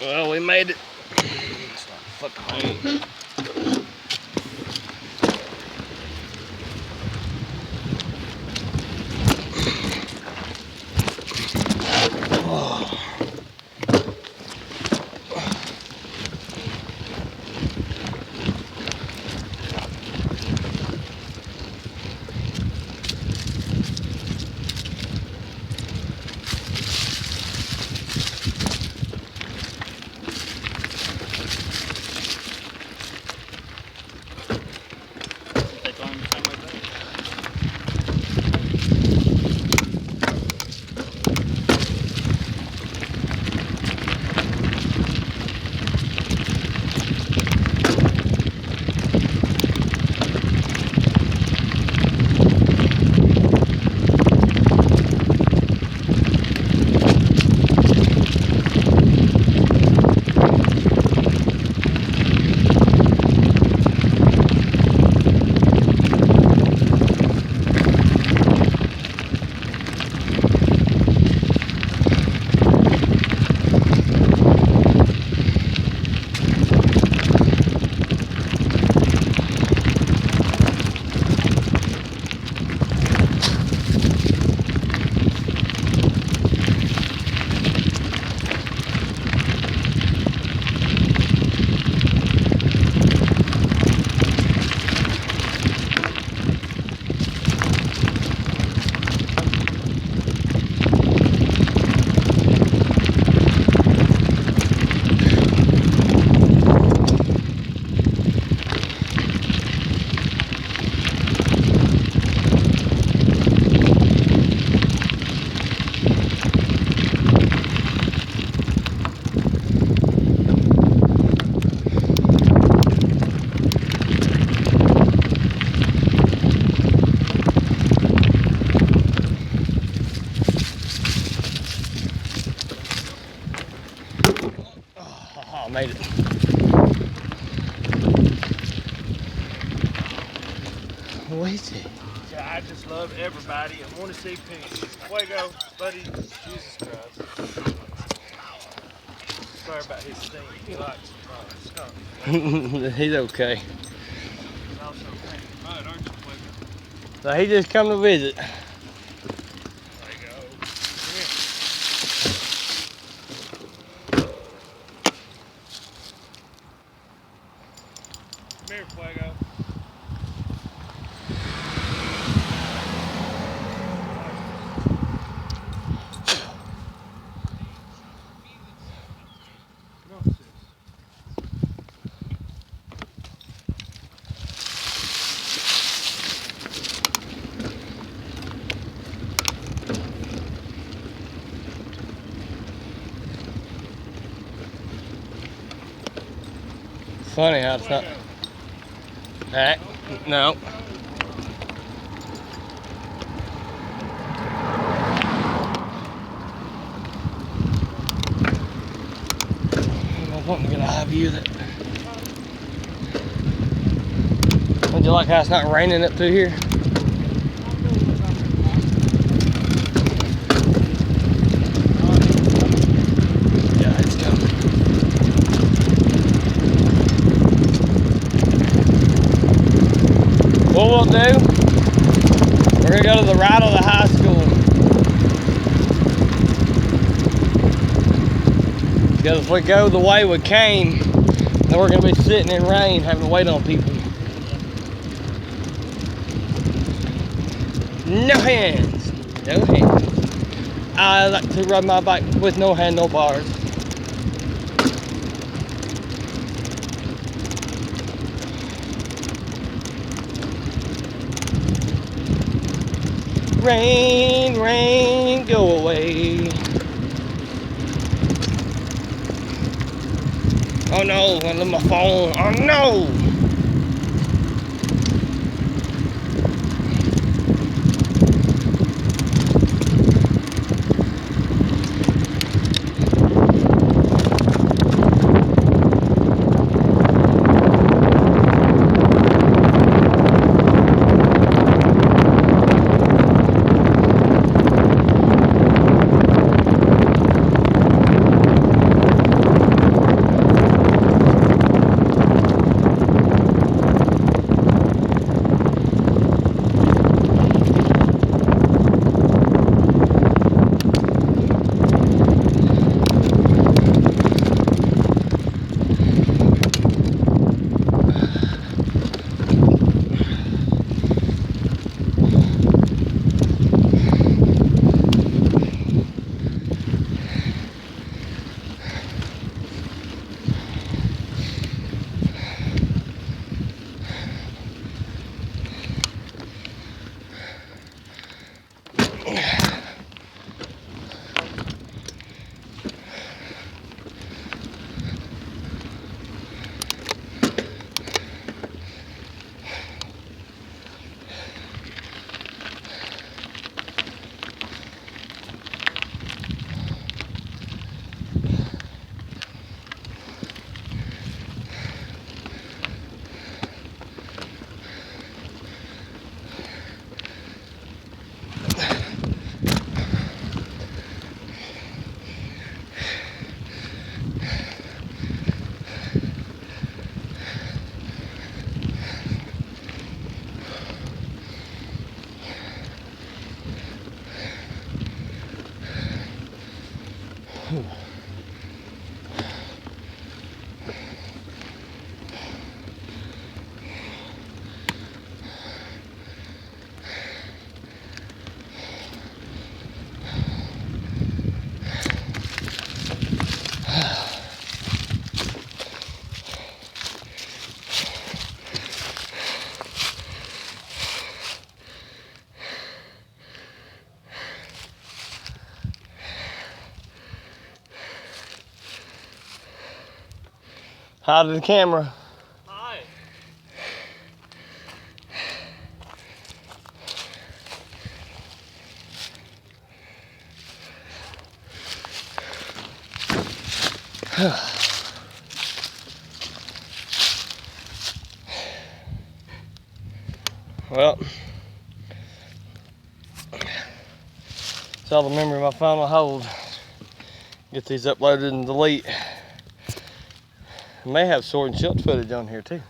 Well, we made it. It's not fucking home. Oh, I made it. What is it? Yeah, I just love everybody and want to see pink. Fuego, buddy. Jesus Christ. Sorry about his stink. He likes skunk. He's okay. He's also pink. Right, aren't you, Fuego? So he just come to visit. There you go. Come here, Fuego. Funny how it's not. Alright, no. I want to get a high view of that. Would you like how it's not raining up through here? Yeah, it's coming. What we'll do, we're going to go to the right of the high school. Because if we go the way we came, then we're going to be sitting in rain having to wait on people. No hands. No hands. I like to ride my bike with no handlebars. Rain, rain, go away. Oh no, I left my phone. Oh no! Hi to the camera. Hi. Well, it's all the memory of my final hold. Get these uploaded and delete. I may have sword and shield footage on here too.